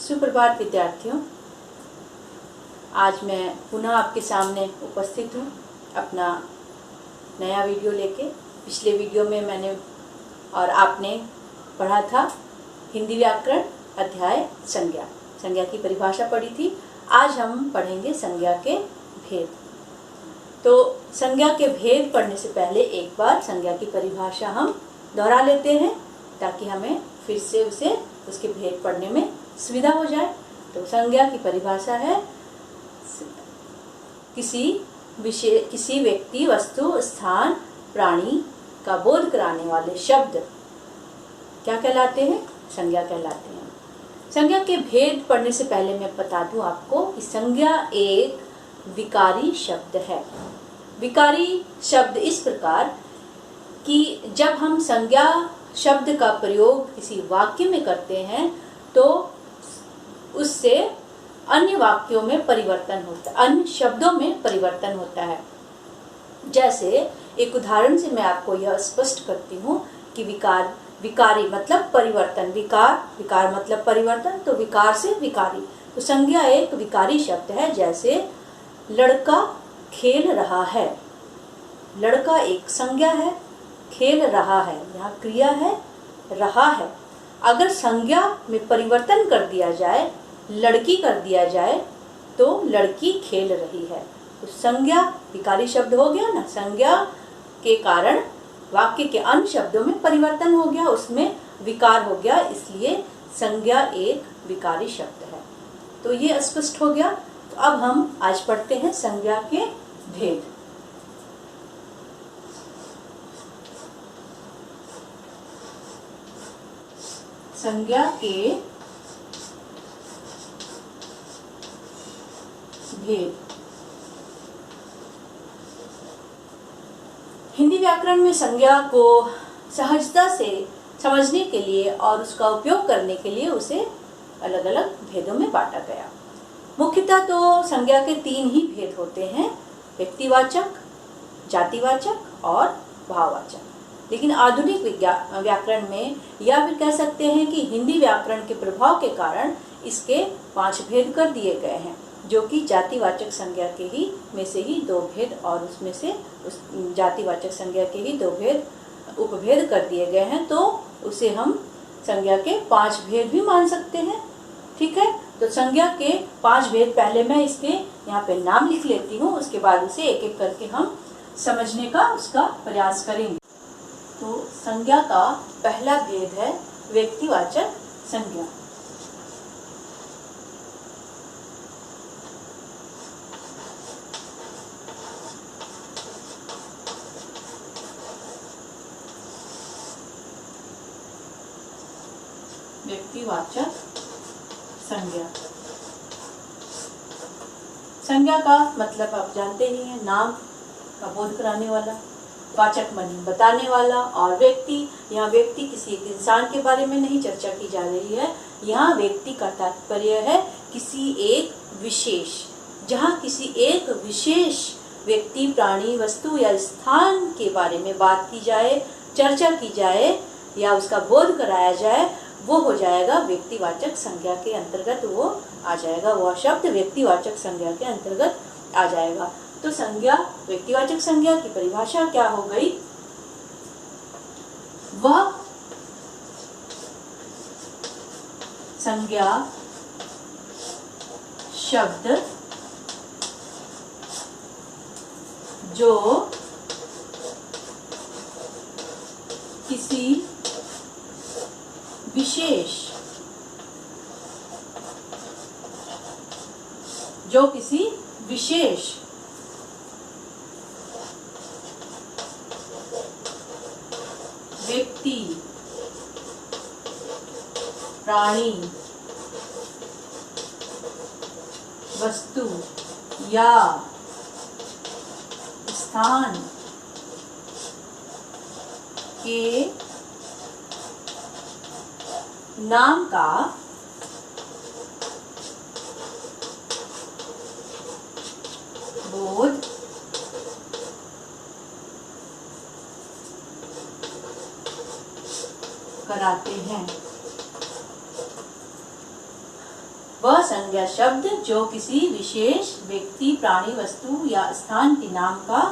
सुप्रभात विद्यार्थियों, आज मैं पुनः आपके सामने उपस्थित हूँ अपना नया वीडियो लेके। पिछले वीडियो में मैंने और आपने पढ़ा था हिंदी व्याकरण अध्याय संज्ञा की परिभाषा पढ़ी थी। आज हम पढ़ेंगे संज्ञा के भेद। तो संज्ञा के भेद पढ़ने से पहले एक बार संज्ञा की परिभाषा हम दोहरा लेते हैं ताकि हमें फिर से उसके भेद पढ़ने में सुविधा हो जाए। तो संज्ञा की परिभाषा है किसी व्यक्ति, वस्तु, स्थान, प्राणी का बोध कराने वाले शब्द क्या कहलाते हैं? संज्ञा कहलाते हैं। संज्ञा के भेद पढ़ने से पहले मैं बता दूं आपको कि संज्ञा एक विकारी शब्द है। विकारी शब्द इस प्रकार कि जब हम संज्ञा शब्द का प्रयोग किसी वाक्य में करते हैं तो उससे अन्य वाक्यों में परिवर्तन होता है, अन्य शब्दों में परिवर्तन होता है। जैसे एक उदाहरण से मैं आपको यह स्पष्ट करती हूँ कि विकारी मतलब परिवर्तन, विकार मतलब परिवर्तन, तो विकार से विकारी। तो संज्ञा एक विकारी शब्द है। जैसे लड़का खेल रहा है, लड़का एक संज्ञा है, खेल रहा है यहाँ क्रिया है, रहा है। अगर संज्ञा में परिवर्तन कर दिया जाए, लड़की कर दिया जाए तो लड़की खेल रही है। तो संज्ञा विकारी शब्द हो गया ना। संज्ञा के कारण वाक्य के अन्य शब्दों में परिवर्तन हो गया, उसमें विकार हो गया, इसलिए संज्ञा एक विकारी शब्द है। तो ये स्पष्ट हो गया। तो अब हम आज पढ़ते हैं संज्ञा के भेद। संज्ञा के भेद। हिंदी व्याकरण में संज्ञा को सहजता से समझने के लिए और उसका उपयोग करने के लिए उसे अलग अलग भेदों में बांटा गया। मुख्यतः तो संज्ञा के तीन ही भेद होते हैं, व्यक्तिवाचक, जातिवाचक और भाववाचक। लेकिन आधुनिक व्याकरण में या फिर कह सकते हैं कि हिंदी व्याकरण के प्रभाव के कारण इसके 5 भेद कर दिए गए हैं, जो कि जातिवाचक संज्ञा के ही में से ही 2 भेद और उसमें से उस जातिवाचक संज्ञा के ही 2 भेद उपभेद कर दिए गए हैं। तो उसे हम संज्ञा के 5 भेद भी मान सकते हैं। ठीक है, तो संज्ञा के 5 भेद पहले मैं इसके यहाँ पे नाम लिख लेती हूँ, उसके बाद उसे एक एक करके हम समझने का उसका प्रयास करेंगे। तो संज्ञा का पहला भेद है व्यक्तिवाचक संज्ञा। व्यक्तिवाचक संज्ञा। संज्ञा का मतलब आप जानते ही हैं, नाम का बोध कराने वाला, वाचक माने बताने वाला, और व्यक्ति, यहाँ व्यक्ति किसी एक इंसान के बारे में नहीं चर्चा की जा रही है। यहाँ व्यक्ति का तात्पर्य है किसी एक विशेष, जहाँ किसी एक विशेष व्यक्ति, प्राणी, वस्तु या स्थान के बारे में बात की जाए, चर्चा की जाए या उसका बोध कराया जाए, वो हो जाएगा व्यक्तिवाचक संज्ञा के अंतर्गत, वो आ जाएगा, वह शब्द व्यक्तिवाचक संज्ञा के अंतर्गत आ जाएगा। तो संज्ञा, व्यक्तिवाचक संज्ञा की परिभाषा क्या हो गई? वह संज्ञा शब्द जो किसी विशेष व्यक्ति, प्राणी, वस्तु या स्थान के नाम का बोध कराते हैं। वह संज्ञा शब्द जो किसी विशेष व्यक्ति, प्राणी, वस्तु या स्थान के नाम का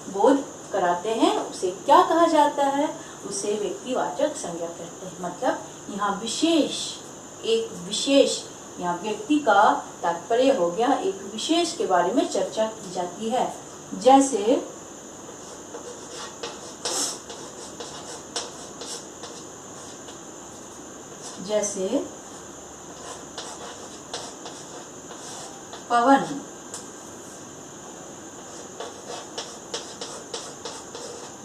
बोध कराते हैं उसे क्या कहा जाता है? उसे व्यक्तिवाचक संज्ञा कहते हैं। मतलब यहाँ एक विशेष यहाँ व्यक्ति का तात्पर्य हो गया, एक विशेष के बारे में चर्चा की जाती है। जैसे पवन,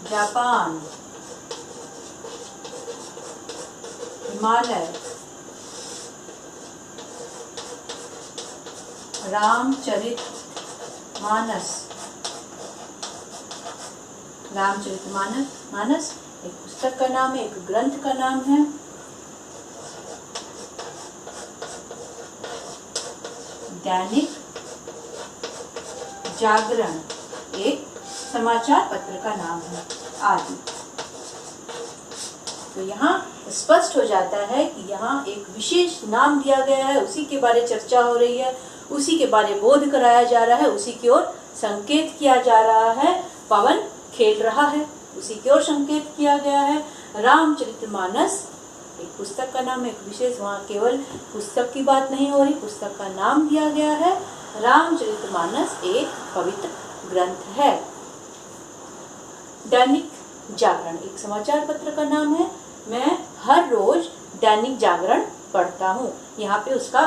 जापान, हिमालय, रामचरितमानस एक पुस्तक का नाम है, एक ग्रंथ का नाम है। दैनिक जागरण एक समाचार पत्र का नाम है, आदि। तो यहाँ स्पष्ट हो जाता है कि यहाँ एक विशेष नाम दिया गया है, उसी के बारे चर्चा हो रही है, उसी के बारे बोध कराया जा रहा है, उसी की ओर संकेत किया जा रहा है। पवन खेल रहा है, उसी की ओर संकेत किया गया है। रामचरितमानस एक पुस्तक का नाम है, एक विशेष, वहाँ केवल पुस्तक की बात नहीं हो रही, पुस्तक का नाम दिया गया है। रामचरितमानस एक पवित्र ग्रंथ है। दैनिक जागरण एक समाचार पत्र का नाम है। मैं हर रोज दैनिक जागरण पढ़ता हूँ। यहाँ पे उसका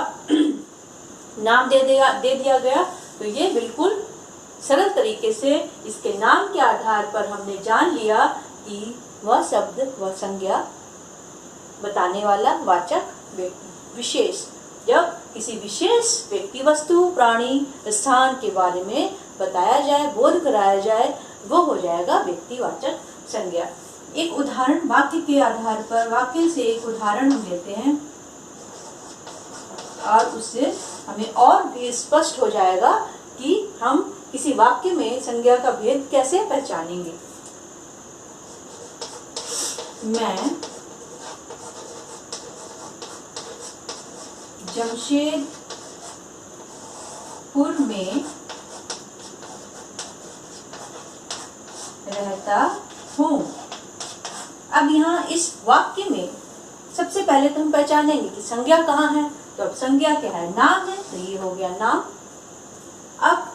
नाम दे दिया गया। तो ये बिल्कुल सरल तरीके से इसके नाम के आधार पर हमने जान लिया कि वह शब्द, वह संज्ञा बताने वाला वाचक विशेष, जब किसी विशेष व्यक्ति, वस्तु, प्राणी, स्थान के बारे में बताया जाए, बोध कराया जाए, वो हो जाएगा व्यक्तिवाचक संज्ञा। एक उदाहरण वाक्य के आधार पर, वाक्य से एक उदाहरण हम लेते हैं और उससे हमें और भी स्पष्ट हो जाएगा कि हम किसी वाक्य में संज्ञा का भेद कैसे पहचानेंगे। मैं जमशेदपुर में रहता हूँ। अब यहाँ इस वाक्य में सबसे पहले तो हम पहचानेंगे कि संज्ञा कहाँ है। तो अब संज्ञा क्या है? नाम है, तो ये हो गया नाम। अब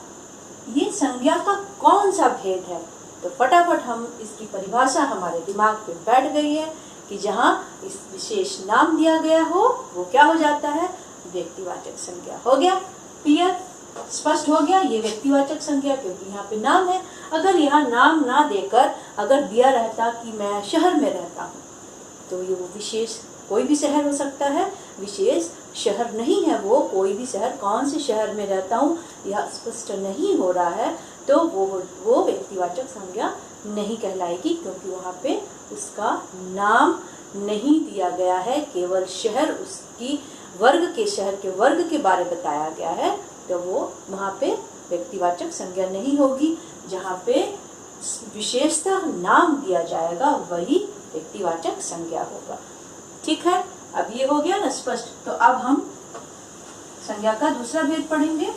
ये संज्ञा का कौन सा भेद है? तो फटाफट हम इसकी परिभाषा हमारे दिमाग पे बैठ गई है कि जहाँ इस विशेष नाम दिया गया हो वो क्या हो जाता है? व्यक्तिवाचक संज्ञा। हो गया क्लियर, स्पष्ट हो गया। ये व्यक्तिवाचक संज्ञा क्योंकि यहाँ पे नाम है। अगर यहाँ नाम ना देकर अगर दिया रहता कि मैं शहर में रहता हूँ, तो ये वो विशेष कोई भी शहर हो सकता है, विशेष शहर नहीं है वो कोई भी शहर। कौन से शहर में रहता हूँ यह स्पष्ट नहीं हो रहा है, तो वो व्यक्तिवाचक संज्ञा नहीं कहलाएगी, क्योंकि वहाँ पे उसका नाम नहीं दिया गया है, केवल शहर, उसकी वर्ग के, शहर के वर्ग के बारे बताया गया है। तो वो वहाँ पे व्यक्तिवाचक संज्ञा नहीं होगी। जहाँ पे विशेषता नाम दिया जाएगा वही व्यक्तिवाचक संज्ञा होगा। ठीक है, अब ये हो गया ना स्पष्ट। तो अब हम संज्ञा का दूसरा भेद पढ़ेंगे।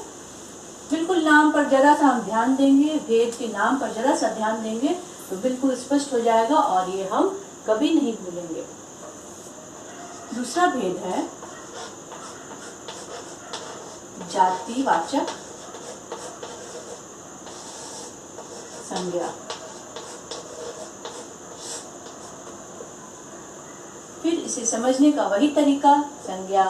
बिल्कुल नाम पर जरा सा हम ध्यान देंगे, भेद के नाम पर जरा सा ध्यान देंगे तो बिल्कुल स्पष्ट हो जाएगा और ये हम कभी नहीं भूलेंगे। दूसरा भेद है जातिवाचक संज्ञा। फिर इसे समझने का वही तरीका, संज्ञा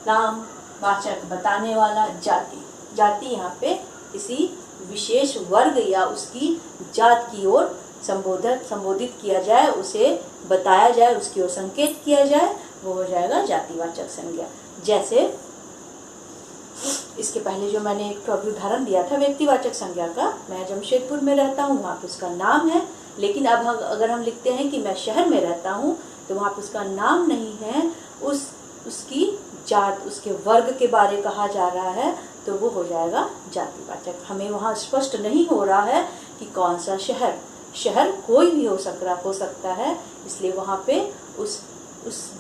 नाम, वाचक, बताने वाला, जाति। जाति यहाँ पे किसी विशेष वर्ग या उसकी जात की ओर संबोधित किया जाए, उसे बताया जाए, उसकी ओर संकेत किया जाए, वो हो जाएगा जातिवाचक संज्ञा। जैसे इसके पहले जो मैंने एक उदाहरण दिया था व्यक्तिवाचक संज्ञा का, मैं जमशेदपुर में रहता हूँ, वहाँ पे उसका नाम है। लेकिन अब अगर हम लिखते हैं कि मैं शहर में रहता हूँ, तो वहाँ पे उसका नाम नहीं है, उसकी जात, उसके वर्ग के बारे कहा जा रहा है, तो वो हो जाएगा जातिवाचक। हमें वहाँ स्पष्ट नहीं हो रहा है कि कौन सा शहर कोई भी हो सकता है, इसलिए वहाँ पे उस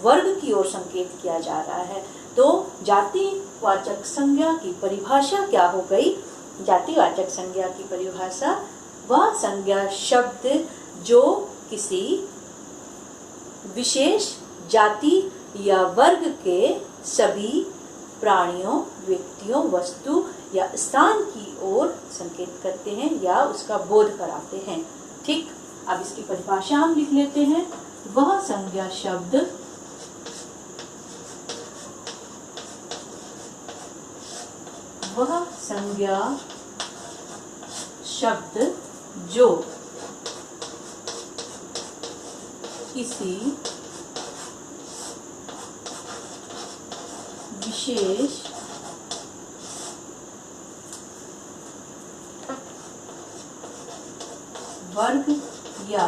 वर्ग की ओर संकेत किया जा रहा है। तो जातिवाचक संज्ञा की परिभाषा क्या हो गई? जातिवाचक संज्ञा की परिभाषा वह संज्ञा शब्द जो किसी विशेष जाति या वर्ग के सभी प्राणियों, व्यक्तियों, वस्तु या स्थान की ओर संकेत करते हैं या उसका बोध कराते हैं। ठीक, अब इसकी परिभाषा हम लिख लेते हैं। वह संज्ञा शब्द जो किसी विशेष वर्ग या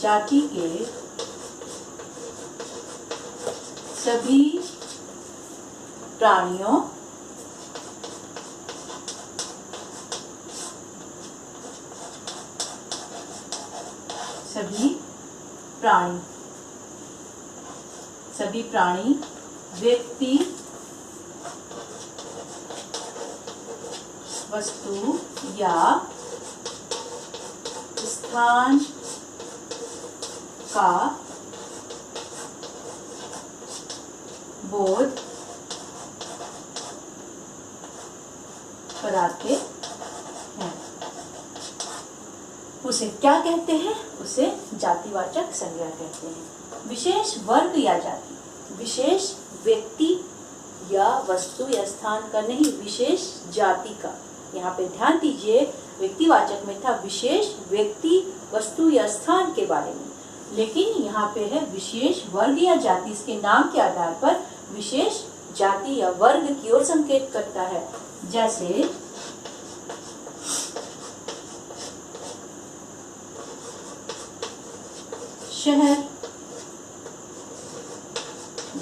जाति के सभी प्राणियों, सभी प्राणी, व्यक्ति, वस्तु या स्थान का बोध कराते हैं। उसे क्या कहते हैं? उसे जातिवाचक संज्ञा कहते हैं। विशेष वर्ग या जाति, विशेष व्यक्ति या वस्तु या स्थान का नहीं, विशेष जाति का। यहाँ पे ध्यान दीजिए, व्यक्तिवाचक में था विशेष व्यक्ति, वस्तु या स्थान के बारे में, लेकिन यहाँ पे है विशेष वर्ग या जाति। इसके नाम के आधार पर विशेष जाति या वर्ग की ओर संकेत करता है। जैसे शहर,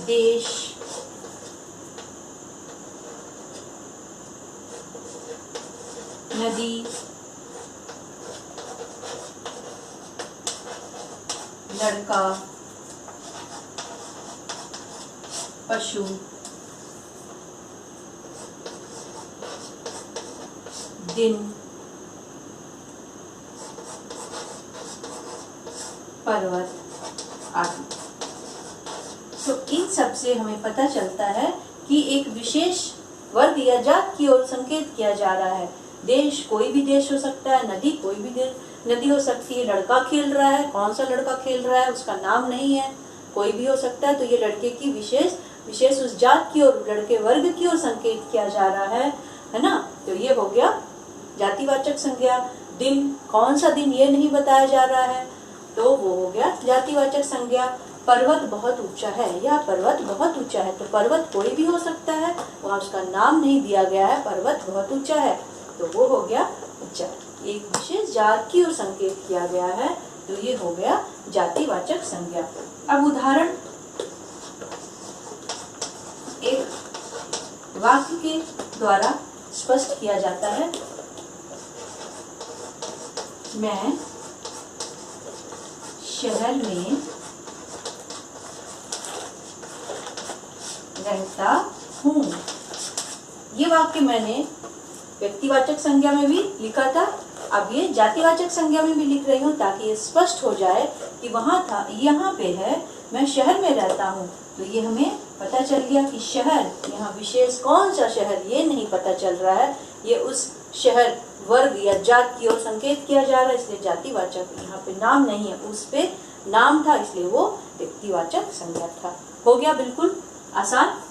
देश, नदी, लड़का, पशु, दिन, पर्वत आदि। तो इन सब से हमें पता चलता है कि एक विशेष वर्ग या जात की ओर संकेत किया जा रहा है। देश कोई भी देश हो सकता है, नदी कोई भी नदी हो सकती है, लड़का खेल रहा है, कौन सा लड़का खेल रहा है उसका नाम नहीं है, कोई भी हो सकता है। तो ये लड़के की विशेष उस जात की ओर, लड़के वर्ग की ओर संकेत किया जा रहा है ना। तो ये हो गया जातिवाचक संज्ञा। दिन, कौन सा दिन ये नहीं बताया जा रहा है, तो वो हो गया जातिवाचक संज्ञा। पर्वत बहुत ऊंचा है या पर्वत बहुत ऊंचा है, तो पर्वत कोई भी हो सकता है, वहाँ उसका नाम नहीं दिया गया है, पर्वत बहुत ऊंचा है, तो वो हो गया ऊंचा। एक विशेष जात की ओर संकेत किया गया है, तो ये हो गया जातिवाचक संज्ञा। अब उदाहरण, एक वाक्य के द्वारा स्पष्ट किया जाता है। मैं शहर में रहता हूँ। ये वाक्य मैंने व्यक्तिवाचक संज्ञा में भी लिखा था, अब ये जातिवाचक संज्ञा में भी लिख रही हूँ ताकि ये स्पष्ट हो जाए कि वहाँ था, यहाँ पे है मैं शहर में रहता हूँ। तो ये हमें पता चल गया कि शहर, यहाँ विशेष कौन सा शहर ये नहीं पता चल रहा है, ये उस शहर वर्ग या जात की ओर संकेत किया जा रहा है, इसलिए जातिवाचक। यहाँ पे नाम नहीं है, उस पे नाम था इसलिए वो व्यक्तिवाचक संज्ञा था। हो गया बिल्कुल आसान।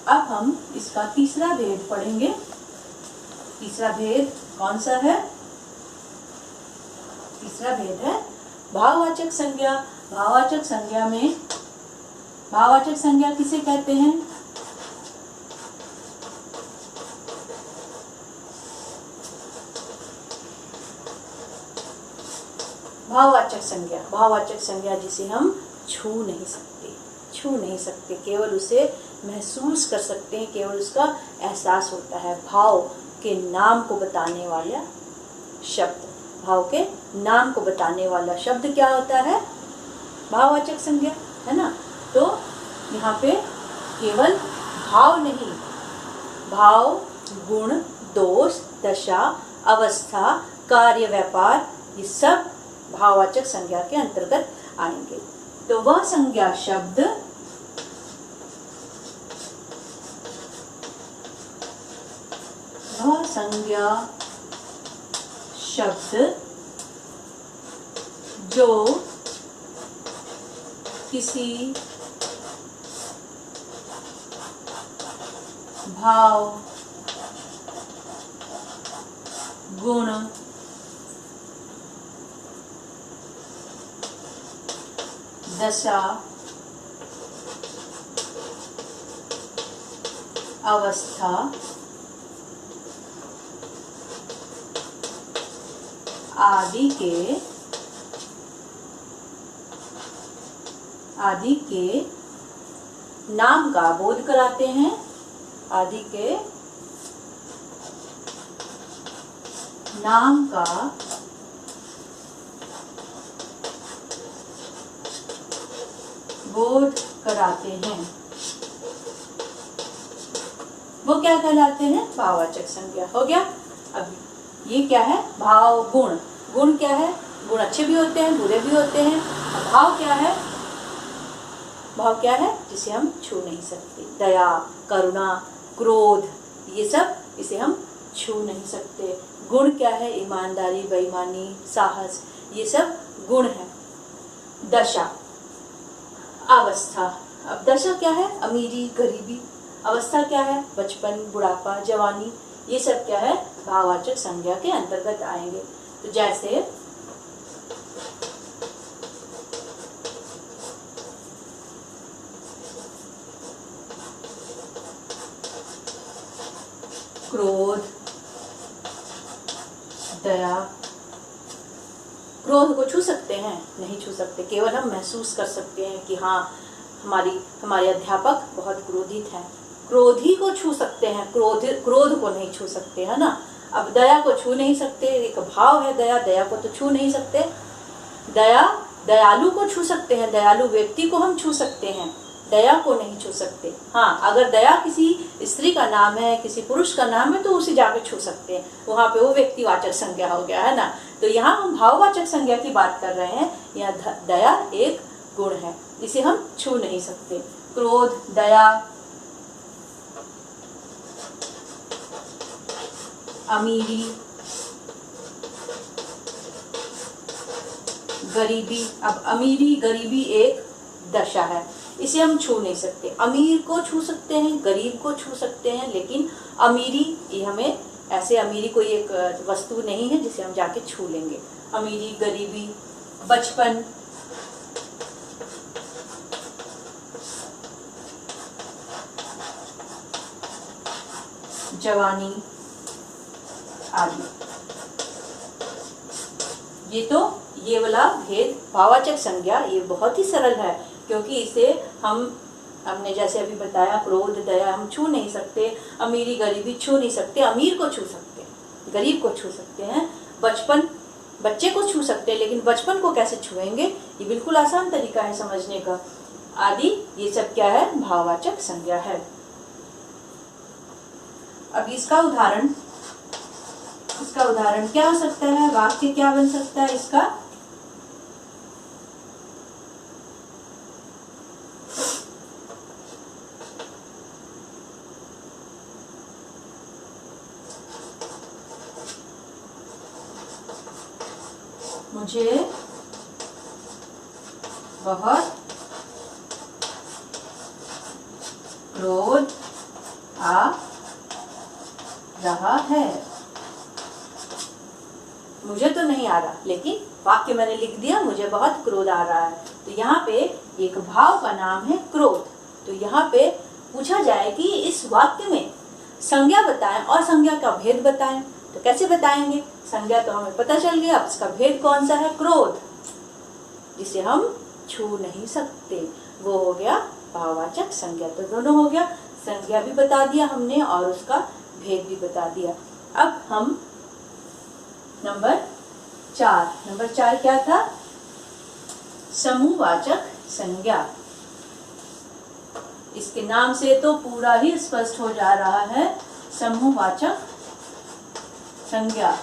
अब हम इसका तीसरा भेद पढ़ेंगे। तीसरा भेद कौन सा है? तीसरा भेद है भाववाचक संज्ञा। भाववाचक संज्ञा में, भाववाचक संज्ञा किसे कहते हैं? भाववाचक संज्ञा, भाववाचक संज्ञा जिसे हम छू नहीं सकते, केवल उसे महसूस कर सकते हैं, केवल उसका एहसास होता है। भाव के नाम को बताने वाला शब्द, भाव के नाम को बताने वाला शब्द क्या होता है? भाववाचक संज्ञा, है ना। तो यहाँ पे केवल भाव नहीं, भाव, गुण, दोष, दशा, अवस्था, कार्य, व्यापार, ये सब भाववाचक संज्ञा के अंतर्गत आएंगे। तो वह संज्ञा शब्द जो किसी भाव, गुण, दशा, अवस्था, आदि के नाम का बोध कराते हैं, आदि के नाम का बोध कराते हैं, वो क्या कहलाते हैं? भाववाचक संज्ञा। हो गया। अब ये क्या है? भाव, गुण। गुण क्या है? गुण अच्छे भी होते हैं, बुरे भी होते हैं। भाव क्या है? भाव क्या है? जिसे हम छू नहीं सकते। दया, करुणा, क्रोध, ये सब इसे हम छू नहीं सकते। गुण क्या है? ईमानदारी, बेईमानी, साहस, ये सब गुण है। दशा, अवस्था। अब दशा क्या है? अमीरी, गरीबी। अवस्था क्या है? बचपन, बुढ़ापा, जवानी, ये सब क्या है? भाववाचक संज्ञा के अंतर्गत आएंगे। तो जैसे क्रोध, दया। क्रोध को छू सकते हैं? नहीं छू सकते। केवल हम महसूस कर सकते हैं कि हाँ, हमारे अध्यापक बहुत क्रोधित हैं। क्रोधी को छू सकते हैं, क्रोध को नहीं छू सकते, है ना। अब दया को छू नहीं सकते, एक भाव है दया, दया को तो छू नहीं सकते। दयालु को छू सकते हैं, दयालु व्यक्ति को हम छू सकते हैं, दया को नहीं छू सकते। हाँ, अगर दया किसी स्त्री का नाम है, किसी पुरुष का नाम है, तो उसे जाके छू सकते हैं। वहां पे वो व्यक्तिवाचक संज्ञा हो गया, है ना। तो यहाँ हम भाववाचक संज्ञा की बात कर रहे हैं। यहाँ दया एक गुण है, इसे हम छू नहीं सकते। क्रोध, दया, अमीरी, गरीबी। अब अमीरी, गरीबी एक दशा है, इसे हम छू नहीं सकते। अमीर को छू सकते हैं, गरीब को छू सकते हैं, लेकिन अमीरी, ये हमें ऐसे, अमीरी कोई एक वस्तु नहीं है जिसे हम जाके छू लेंगे। अमीरी, गरीबी, बचपन, जवानी आदि। ये वाला भेद भाववाचक संज्ञा, ये बहुत ही सरल है, क्योंकि इसे हमने जैसे अभी बताया, क्रोध, दया हम छू नहीं सकते। अमीरी, गरीबी छू नहीं सकते। अमीर को छू सकते हैं, गरीब को छू सकते हैं। बचपन, बच्चे को छू सकते हैं, लेकिन बचपन को कैसे छुएंगे? ये बिल्कुल आसान तरीका है समझने का। आदि, ये सब क्या है? भाववाचक संज्ञा है। अब इसका उदाहरण क्या हो सकता है? वाक्य क्या बन सकता है इसका? मुझे बहुत क्रोध आ रहा है। मुझे तो नहीं आ रहा, लेकिन वाक्य मैंने लिख दिया, मुझे बहुत क्रोध आ रहा है। तो यहाँ पे एक भाव का नाम है क्रोध। तो यहाँ पे पूछा जाए कि इस वाक्य में संज्ञा बताएं और संज्ञा का भेद बताएं। तो कैसे बताएंगे? संज्ञा तो हमें पता चल गया, अब इसका भेद कौन सा है? क्रोध, जिसे हम छू नहीं सकते, वो हो गया भाववाचक संज्ञा। तो दोनों हो गया, संज्ञा भी बता दिया हमने और उसका भेद भी बता दिया। अब हम नंबर 4 क्या था? समूहवाचक संज्ञा। इसके नाम से तो पूरा ही स्पष्ट हो जा रहा है, समूहवाचक संज्ञा।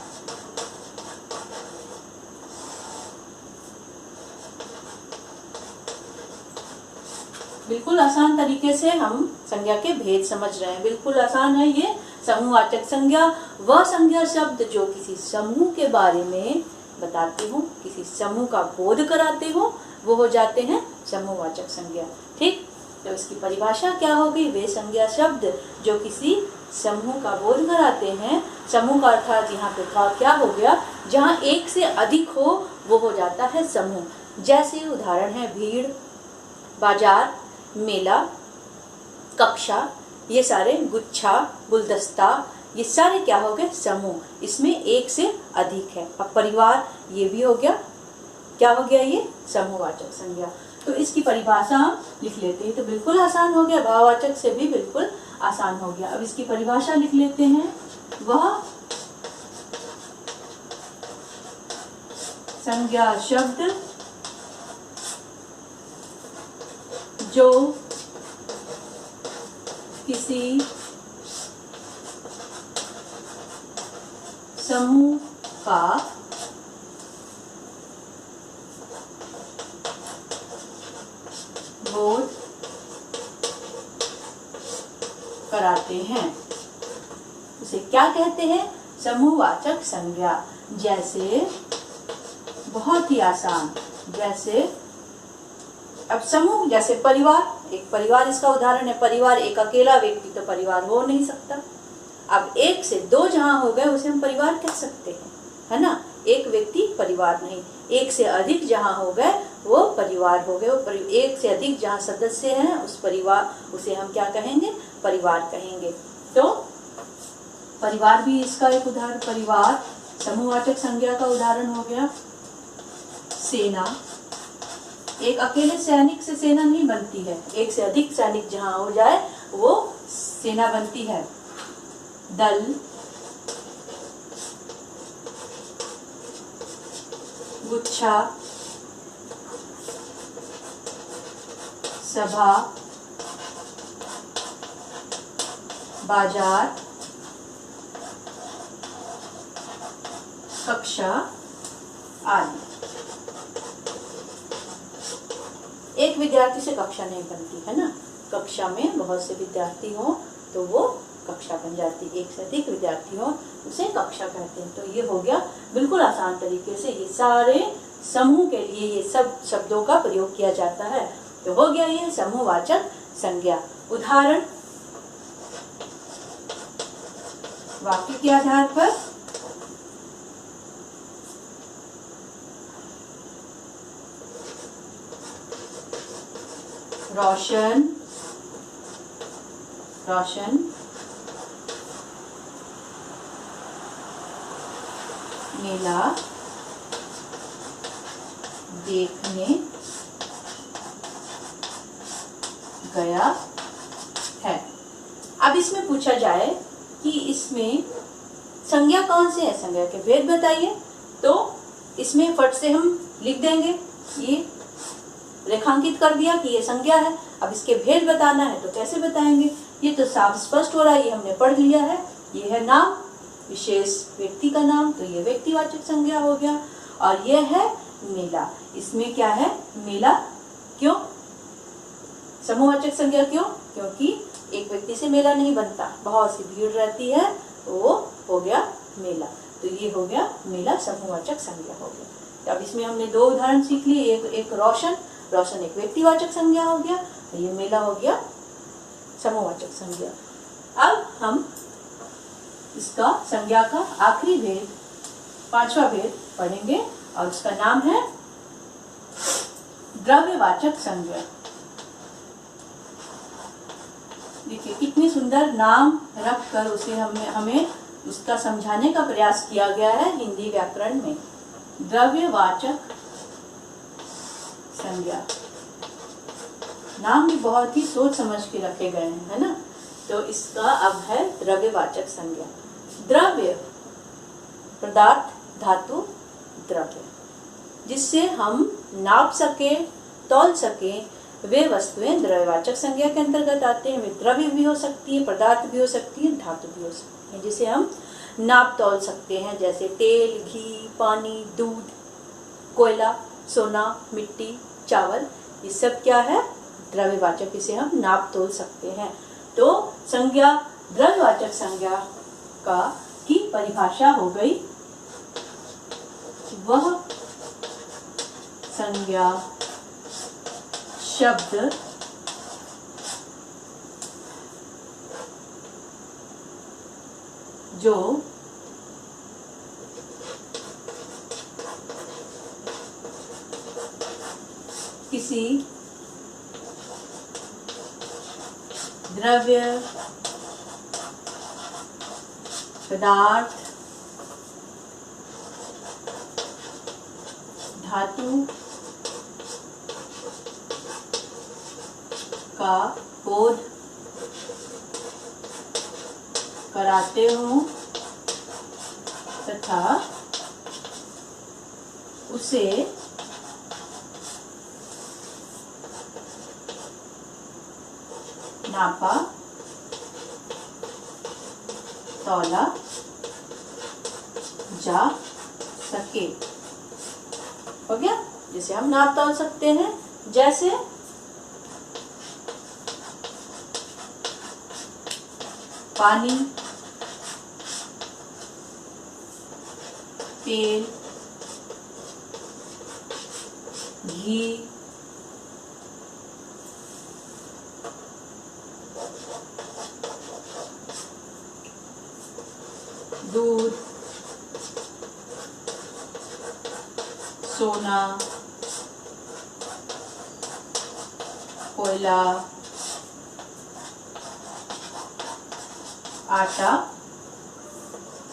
बिल्कुल आसान तरीके से हम संज्ञा के भेद समझ रहे हैं, बिल्कुल आसान है ये। समूहवाचक संज्ञा वह संज्ञा शब्द जो किसी समूह के बारे में बताते हो, किसी समूह का बोध कराते हो, वो हो जाते हैं समूहवाचक संज्ञा। ठीक, तो इसकी परिभाषा क्या होगी? वे संज्ञा शब्द जो किसी समूह का बोध कराते हैं। समूह का अर्थात यहाँ पे क्या हो गया? जहाँ एक से अधिक हो वो हो जाता है समूह। जैसे उदाहरण है भीड़, बाजार, मेला, कक्षा, ये सारे, गुच्छा, गुलदस्ता, ये सारे क्या हो गए? समूह। इसमें एक से अधिक है। अब परिवार, ये भी हो गया, क्या हो गया? ये समूहवाचक संज्ञा। तो इसकी परिभाषा लिख लेते हैं, तो बिल्कुल आसान हो गया, भाववाचक से भी बिल्कुल आसान हो गया। अब इसकी परिभाषा लिख लेते हैं। वह संज्ञा शब्द जो किसी समूह का बोध कराते हैं, उसे क्या कहते हैं? समूहवाचक संज्ञा। जैसे, बहुत ही आसान, जैसे अब समूह, जैसे परिवार, एक परिवार इसका उदाहरण है। परिवार एक अकेला व्यक्ति तो परिवार हो नहीं सकता। अब एक से दो जहां हो गए उसे हम परिवार कह सकते हैं, है ना। एक व्यक्ति परिवार नहीं, एक से अधिक जहां हो गए वो परिवार हो गए। एक से अधिक जहां सदस्य हैं उस परिवार, उसे हम क्या कहेंगे? परिवार कहेंगे। तो परिवार भी इसका एक उदाहरण, परिवार समूहवाचक संज्ञा का उदाहरण हो गया। सेना, एक अकेले सैनिक से सेना नहीं बनती है, एक से अधिक सैनिक जहां हो जाए वो सेना बनती है। दल, गुच्छा, सभा, बाजार, कक्षा आदि। एक विद्यार्थी से कक्षा नहीं बनती, है ना। कक्षा में बहुत से विद्यार्थी हो तो वो कक्षा बन जाती, एक से अधिक विद्यार्थी हो उसे कक्षा कहते हैं। तो ये हो गया बिल्कुल आसान तरीके से, ये सारे समूह के लिए ये सब शब्दों का प्रयोग किया जाता है। तो हो गया ये समूहवाचक संज्ञा। उदाहरण, वाक्य के आधार पर रोशन, रोशन मेला देखने गया है। अब इसमें पूछा जाए कि इसमें संज्ञा कौन सी है, संज्ञा के भेद बताइए। तो इसमें फट से हम लिख देंगे, ये रेखांकित कर दिया कि ये संज्ञा है। अब इसके भेद बताना है तो कैसे बताएंगे? ये तो साफ स्पष्ट हो रहा है, ये हमने पढ़ लिया है। ये है नाम, विशेष व्यक्ति का नाम, तो ये व्यक्तिवाचक संज्ञा हो गया। और ये है मेला, इसमें क्या है? मेला। क्यों समूहवाचक संज्ञा? क्यों? क्योंकि एक व्यक्ति से मेला नहीं बनता, बहुत सी भीड़ रहती है, वो हो गया मेला। तो ये हो गया मेला, समूहवाचक संज्ञा हो गया। अब इसमें हमने दो उदाहरण सीख लिए, एक रोशन, रोशन एक व्यक्तिवाचक संज्ञा हो गया, तो ये मेला हो गया समूहवाचक संज्ञा। अब हम इसका संज्ञा का आखिरी भेद, पांचवा भेद पढ़ेंगे और उसका नाम है द्रव्यवाचक संज्ञा। देखिए कितनी सुंदर नाम रखकर उसे हमें उसका समझाने का प्रयास किया गया है हिंदी व्याकरण में। द्रव्यवाचक संज्ञा, नाम भी बहुत ही सोच समझ के रखे गए हैं, है ना। तो इसका अब है द्रव्यवाचक संज्ञा। द्रव्य, पदार्थ, धातु, द्रव्य। जिससे हम नाप सके, तौल सके, वे वस्तुएं द्रव्यवाचक संज्ञा के अंतर्गत आते हैं। वे द्रव्य भी हो सकती है, पदार्थ भी हो सकती है, धातु भी हो सकती है, जिसे हम नाप तौल सकते हैं, जैसे तेल, घी, पानी, दूध, कोयला, सोना, मिट्टी, चावल, ये सब क्या है? द्रव्यवाचक, इसे हम नाप तोल सकते हैं। तो संज्ञा, द्रव्यवाचक संज्ञा का की परिभाषा हो गई, वह संज्ञा शब्द जो किसी द्रव्य, पदार्थ, धातु का बोध कराते हो तथा उसे नापा, तौला जा सके। हो गया? जिसे हम नाप तौल सकते हैं, जैसे पानी, तेल, घी, दूध, सोना, कोयला, आटा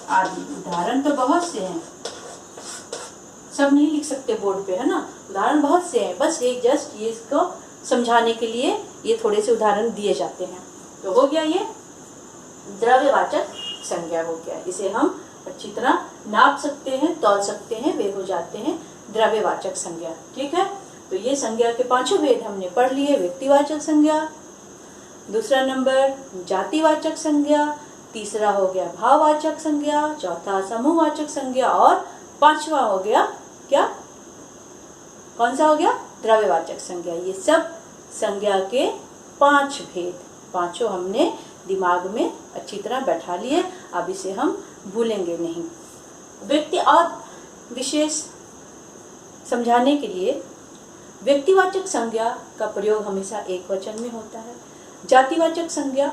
आदि। उदाहरण तो बहुत से हैं, सब नहीं लिख सकते बोर्ड पे, है ना। उदाहरण बहुत से हैं, बस एक जस्ट ये इसको समझाने के लिए ये थोड़े से उदाहरण दिए जाते हैं। तो हो गया ये द्रव्यवाचक संज्ञा हो गया। इसे हम अच्छी तरह नाप सकते हैं, तौल सकते हैं, वे हो जाते हैं द्रव्यवाचक संज्ञा। ठीक है, तो ये संज्ञा के पांचों भेद हमने पढ़ लिए। व्यक्तिवाचक संज्ञा, दूसरा नंबर जातिवाचक संज्ञा, तीसरा हो गया भाववाचक संज्ञा, चौथा समूहवाचक संज्ञा और पांचवा हो गया क्या? कौन सा हो गया? द्रव्यवाचक संज्ञा। ये सब संज्ञा के 5 भेद, पांचों हमने दिमाग में अच्छी तरह बैठा लिए। अब इसे हम भूलेंगे नहीं। व्यक्ति और विशेष समझाने के लिए व्यक्तिवाचक संज्ञा का प्रयोग हमेशा एक वचन में होता है। जातिवाचक संज्ञा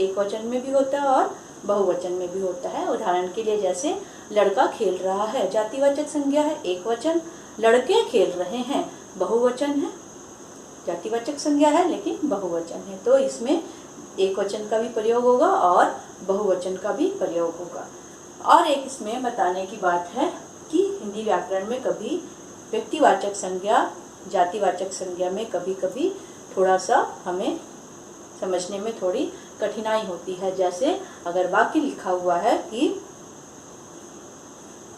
एक वचन में भी होता है और बहुवचन में भी होता है। उदाहरण के लिए जैसे लड़का खेल रहा है, जातिवाचक संज्ञा है एक वचन, लड़के खेल रहे हैं बहुवचन है। जातिवाचक संज्ञा है लेकिन बहुवचन है, तो इसमें एक वचन का भी प्रयोग होगा और बहुवचन का भी प्रयोग होगा। और एक इसमें बताने की बात है कि हिंदी व्याकरण में कभी व्यक्तिवाचक संज्ञा, जातिवाचक संज्ञा में कभी कभी थोड़ा सा हमें समझने में थोड़ी कठिनाई होती है। जैसे अगर वाक्य लिखा हुआ है कि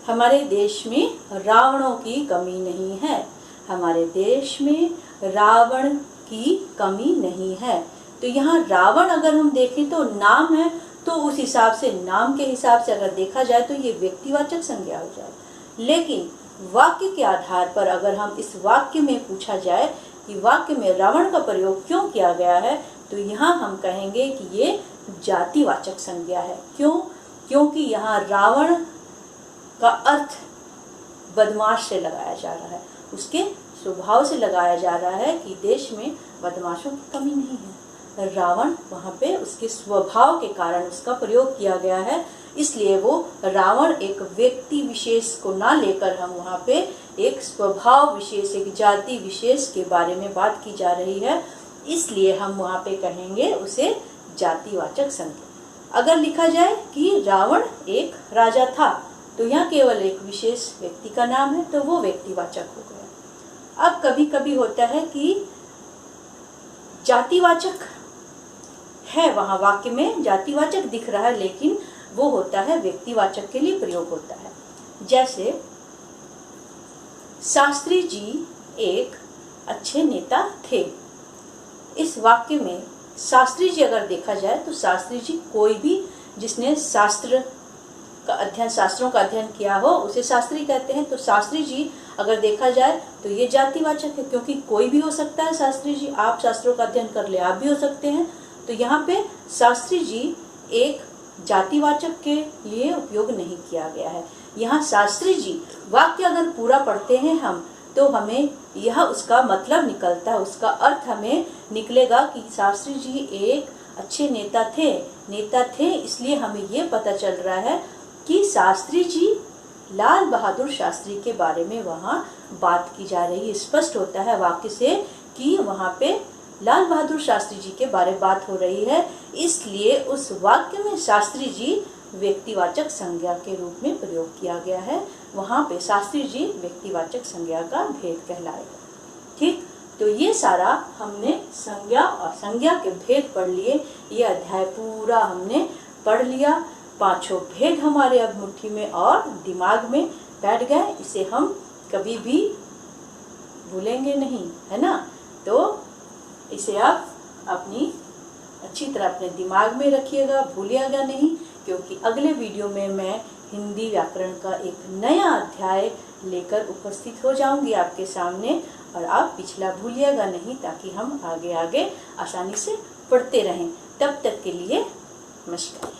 हमारे देश में रावणों की कमी नहीं है, हमारे देश में रावण की कमी नहीं है, तो यहाँ रावण अगर हम देखें तो नाम है, तो उस हिसाब से, नाम के हिसाब से अगर देखा जाए तो ये व्यक्तिवाचक संज्ञा हो जाए। लेकिन वाक्य के आधार पर अगर हम इस वाक्य में पूछा जाए कि वाक्य में रावण का प्रयोग क्यों किया गया है, तो यहाँ हम कहेंगे कि ये जातिवाचक संज्ञा है। क्यों? क्योंकि यहाँ रावण का अर्थ बदमाश से लगाया जा रहा है, उसके स्वभाव से लगाया जा रहा है कि देश में बदमाशों की कमी नहीं है। रावण वहाँ पे उसके स्वभाव के कारण उसका प्रयोग किया गया है, इसलिए वो रावण एक व्यक्ति विशेष को ना लेकर हम वहाँ पे एक स्वभाव विशेष, एक जाति विशेष के बारे में बात की जा रही है, इसलिए हम वहाँ पे कहेंगे उसे जातिवाचक संज्ञा। अगर लिखा जाए कि रावण एक राजा था, तो यहाँ केवल एक विशेष व्यक्ति का नाम है, तो वो व्यक्तिवाचक हो गया। अब कभी कभी होता है कि जातिवाचक है, वहाँ वाक्य में जातिवाचक दिख रहा है, लेकिन वो होता है व्यक्तिवाचक के लिए प्रयोग होता है। जैसे शास्त्री जी एक अच्छे नेता थे। इस वाक्य में शास्त्री जी अगर देखा जाए तो शास्त्री जी कोई भी जिसने शास्त्रों का अध्ययन किया हो उसे शास्त्री कहते हैं। तो शास्त्री जी अगर देखा जाए तो ये जातिवाचक है, क्योंकि कोई भी हो सकता है शास्त्री जी। आप शास्त्रों का अध्ययन कर ले, आप भी हो सकते हैं। तो यहाँ पे शास्त्री जी एक जातिवाचक के लिए उपयोग नहीं किया गया है। यहाँ शास्त्री जी वाक्य अगर पूरा पढ़ते हैं हम तो हमें यह उसका मतलब निकलता है, उसका अर्थ हमें निकलेगा कि शास्त्री जी एक अच्छे नेता थे। इसलिए हमें ये पता चल रहा है कि शास्त्री जी लाल बहादुर शास्त्री के बारे में वहाँ बात की जा रही है। स्पष्ट होता है वाक्य से कि वहाँ पे लाल बहादुर शास्त्री जी के बारे में बात हो रही है। इसलिए उस वाक्य में शास्त्री जी व्यक्तिवाचक संज्ञा के रूप में प्रयोग किया गया है। वहाँ पे शास्त्री जी व्यक्तिवाचक संज्ञा का भेद कहलाएगा। ठीक, तो ये सारा हमने संज्ञा और संज्ञा के भेद पढ़ लिए। ये अध्याय पूरा हमने पढ़ लिया। पांचों भेद हमारे अब मुट्ठी में और दिमाग में बैठ गए। इसे हम कभी भी भूलेंगे नहीं, है ना। तो इसे आप अपनी अच्छी तरह अपने दिमाग में रखिएगा, भूलिएगा नहीं, क्योंकि अगले वीडियो में मैं हिंदी व्याकरण का एक नया अध्याय लेकर उपस्थित हो जाऊंगी आपके सामने, और आप पिछला भूलिएगा नहीं, ताकि हम आगे आगे आसानी से पढ़ते रहें। तब तक के लिए नमस्कार।